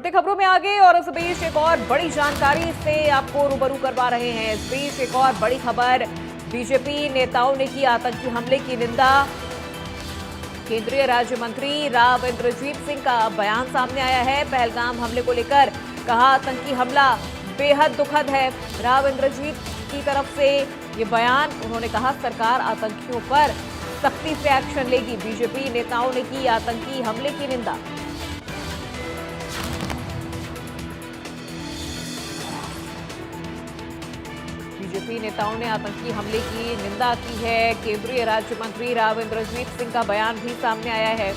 खबरों में आगे और इस बीच एक और बड़ी जानकारी से आपको रूबरू करवा रहे हैं। इस बीच एक और बड़ी खबर, बीजेपी नेताओं ने की आतंकी हमले की निंदा। केंद्रीय राज्य मंत्री राव इंद्रजीत सिंह का बयान सामने आया है। पहलगाम हमले को लेकर कहा, आतंकी हमला बेहद दुखद है। राव इंद्रजीत की तरफ से ये बयान, उन्होंने कहा सरकार आतंकियों पर सख्ती से एक्शन लेगी। बीजेपी नेताओं ने की आतंकी हमले की निंदा। बीजेपी नेताओं ने आतंकी हमले की निंदा की है। केंद्रीय राज्य मंत्री राव इंद्रजीत सिंह का बयान भी सामने आया है।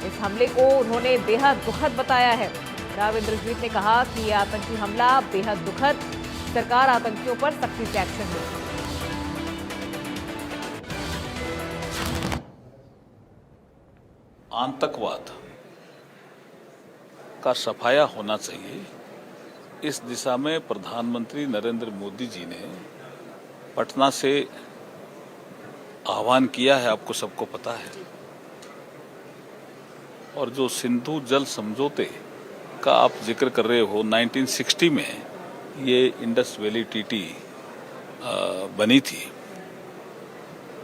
इस हमले को उन्होंने बेहद दुखद बताया है। राव इंद्रजीत ने कहा कि यह आतंकी हमला बेहद दुखद, सरकार आतंकियों पर सख्ती से एक्शन लेगी। आतंकवाद का सफाया होना चाहिए, इस दिशा में प्रधानमंत्री नरेंद्र मोदी जी ने पटना से आह्वान किया है, आपको सबको पता है। और जो सिंधु जल समझौते का आप जिक्र कर रहे हो, 1960 में ये इंडस वैली टीटी बनी थी।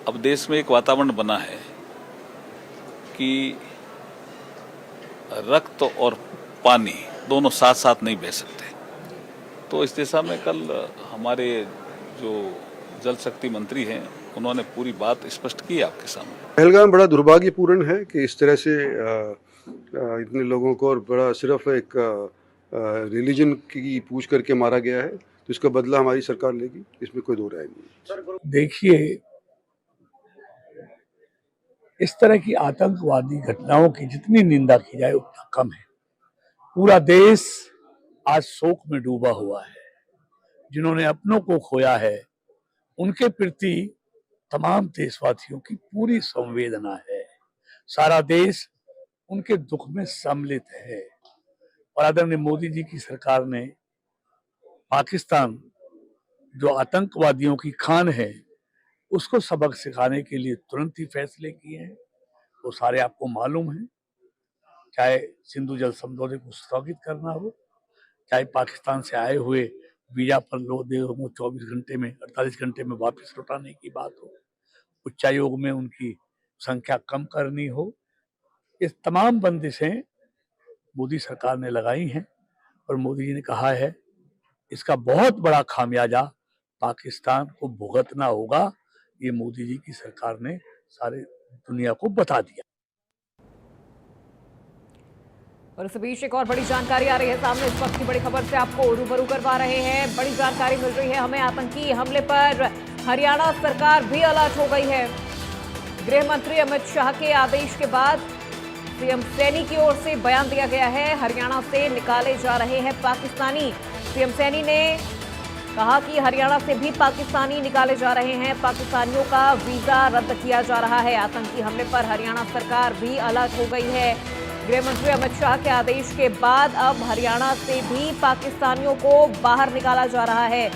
अब देश में एक वातावरण बना है कि रक्त और पानी दोनों साथ साथ नहीं बह सकते। तो इस दिशा में कल हमारे जो जल शक्ति मंत्री हैं, उन्होंने पूरी बात स्पष्ट की आपके सामने। पहलगाम बड़ा दुर्भाग्यपूर्ण है कि इस तरह से इतने लोगों को और बड़ा सिर्फ एक रिलीजन की पूछ करके मारा गया है, तो इसका बदला हमारी सरकार लेगी, इसमें कोई दो राय नहीं। देखिए, इस तरह की आतंकवादी घटनाओं की जितनी निंदा की जाए उतना कम है। पूरा देश आज शोक में डूबा हुआ है। जिन्होंने अपनों को खोया है, उनके प्रति तमाम देशवासियों की पूरी संवेदना है। सारा देश उनके दुख में सम्मिलित है। और आदरणीय मोदी जी की सरकार ने पाकिस्तान जो आतंकवादियों की खान है, उसको सबक सिखाने के लिए तुरंत ही फैसले किए हैं। वो सारे आपको मालूम है, चाहे सिंधु जल समझौते को स्थगित करना हो, चाहे पाकिस्तान से आए हुए वीजा पर लोग 24 घंटे में 48 घंटे में वापस लौटाने की बात हो, उच्चायोग में उनकी संख्या कम करनी हो, ये तमाम बंदिशें मोदी सरकार ने लगाई हैं। और मोदी जी ने कहा है इसका बहुत बड़ा खामियाजा पाकिस्तान को भुगतना होगा। ये मोदी जी की सरकार ने सारे दुनिया को बता दिया। और इस बीच एक और बड़ी जानकारी आ रही है सामने। इस वक्त की बड़ी खबर से आपको रूबरू करवा रहे हैं। बड़ी जानकारी मिल रही है हमें, आतंकी हमले पर हरियाणा सरकार भी अलर्ट हो गई है। गृह मंत्री अमित शाह के आदेश के बाद सीएम सैनी की ओर से बयान दिया गया है। हरियाणा से निकाले जा रहे हैं पाकिस्तानी। सीएम सैनी ने कहा कि हरियाणा से भी पाकिस्तानी निकाले जा रहे हैं, पाकिस्तानियों का वीजा रद्द किया जा रहा है। आतंकी हमले पर हरियाणा सरकार भी अलर्ट हो गई है। गृह मंत्री अमित शाह के आदेश के बाद अब हरियाणा से भी पाकिस्तानियों को बाहर निकाला जा रहा है।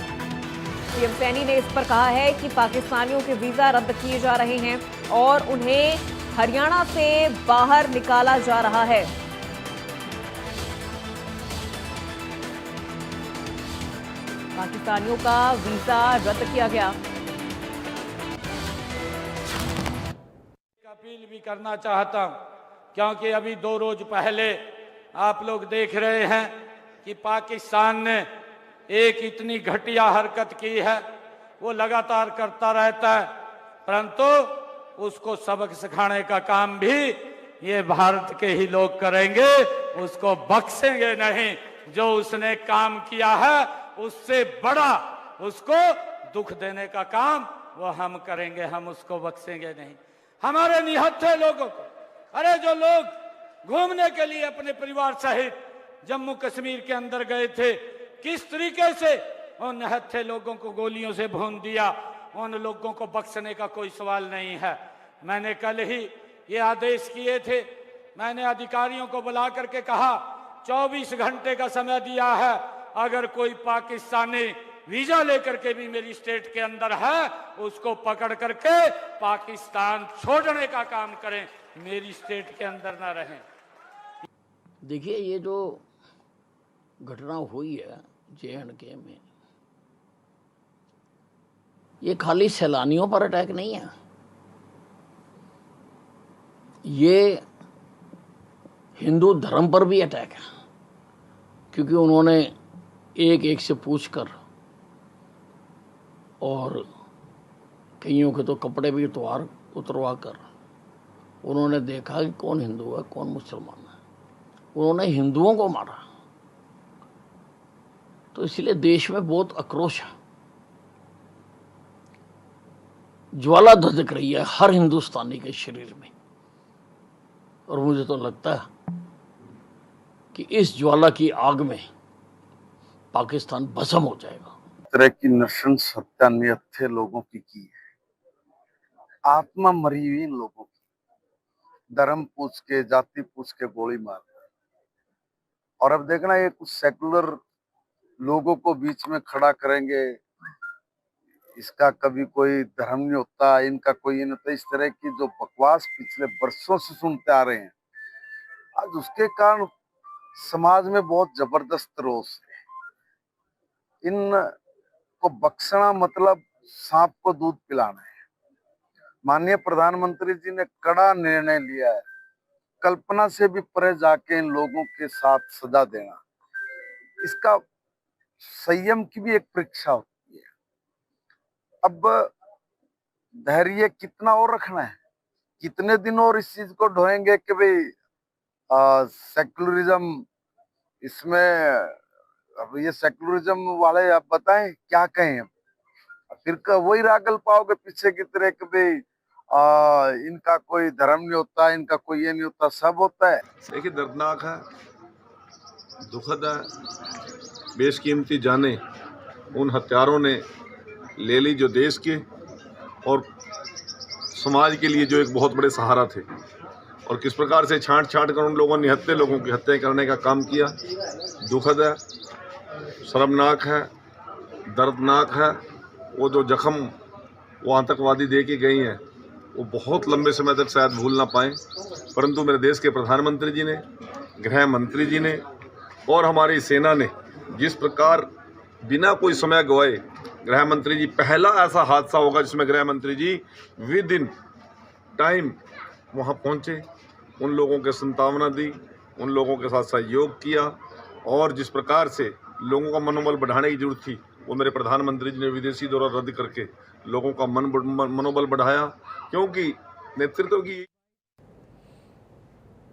सीएम सैनी ने इस पर कहा है कि पाकिस्तानियों के वीजा रद्द किए जा रहे हैं और उन्हें हरियाणा से बाहर निकाला जा रहा है। पाकिस्तानियों का वीजा रद्द किया गया। अपील भी करना चाहता हूं, क्योंकि अभी 2 रोज पहले आप लोग देख रहे हैं कि पाकिस्तान ने एक इतनी घटिया हरकत की है। वो लगातार करता रहता है, परंतु उसको सबक सिखाने का काम भी ये भारत के ही लोग करेंगे। उसको बख्शेंगे नहीं। जो उसने काम किया है उससे बड़ा उसको दुख देने का काम वो हम करेंगे, हम उसको बख्शेंगे नहीं। हमारे निहत्थे लोगों को, अरे जो लोग घूमने के लिए अपने परिवार सहित जम्मू कश्मीर के अंदर गए थे, किस तरीके से उन निहत्थे लोगों को गोलियों से भून दिया, उन लोगों को बख्शने का कोई सवाल नहीं है। मैंने कल ही ये आदेश किए थे। मैंने अधिकारियों को बुला करके कहा 24 घंटे का समय दिया है। अगर कोई पाकिस्तानी वीजा लेकर के भी मेरी स्टेट के अंदर है, उसको पकड़ करके पाकिस्तान छोड़ने का काम करें, मेरी स्टेट के अंदर ना रहें। देखिए, ये जो घटना हुई है JNK में, ये खाली सैलानियों पर अटैक नहीं है, ये हिंदू धर्म पर भी अटैक है, क्योंकि उन्होंने एक एक से पूछकर और कईयों के तो कपड़े भी उतरवा कर उन्होंने देखा कि कौन हिंदू है कौन मुसलमान है। उन्होंने हिंदुओं को मारा। तो इसलिए देश में बहुत आक्रोश है, ज्वाला धधक रही है हर हिंदुस्तानी के शरीर में, और मुझे तो लगता है कि इस ज्वाला की आग में पाकिस्तान भस्म हो जाएगा। तरह की नृशंस हत्या निहत्थे लोगों की है, आत्मा मरी हुई इन लोगों की, धर्म पूछ के जाति पूछ के गोली मार। और अब देखना, ये कुछ सेकुलर लोगों को बीच में खड़ा करेंगे, इसका कभी कोई धर्म नहीं होता, इनका कोई नहीं होता, इस तरह की जो बकवास पिछले वर्षों से सुनते आ रहे हैं, आज उसके कारण समाज में बहुत जबरदस्त रोष है। इन को बख्शना मतलब सांप को दूध पिलाना है। माननीय प्रधानमंत्री जी ने कड़ा निर्णय लिया है, कल्पना से भी परे जाके इन लोगों के साथ सजा देना। इसका संयम की भी एक परीक्षा होती है। अब धैर्य कितना और रखना है, कितने दिन और इस चीज को ढोएंगे कि भाई सेकुलरिज्म इसमें, अब ये सेकुलरिज्म वाले आप बताएं क्या कहें। फिर वही रागल पाओगे पीछे की तरह कि भाई इनका कोई धर्म नहीं होता, इनका कोई ये नहीं होता, सब होता है। देखिए, दर्दनाक है, दुखद है। बेशकीमती जाने उन हत्यारों ने ले ली जो देश के और समाज के लिए जो एक बहुत बड़े सहारा थे, और किस प्रकार से छांट छांट कर उन लोगों ने निहत्थे लोगों की हत्या करने का काम किया। दुखद है, शर्मनाक है, दर्दनाक है। वो जो जख्म वो आतंकवादी दे के गई हैं, वो बहुत लंबे समय तक शायद भूल ना पाएं, परंतु मेरे देश के प्रधानमंत्री जी ने, गृह मंत्री जी ने और हमारी सेना ने जिस प्रकार बिना कोई समय गवाए, गृह मंत्री जी, पहला ऐसा हादसा होगा जिसमें गृह मंत्री जी विद इन टाइम वहाँ पहुँचे, उन लोगों के सांत्वना दी, उन लोगों के साथ सहयोग किया, और जिस प्रकार से लोगों का मनोबल बढ़ाने की जरूरत थी, वो मेरे प्रधानमंत्री जी ने विदेशी दौरा रद्द करके लोगों का मनोबल बढ़ाया, क्योंकि नेतृत्व की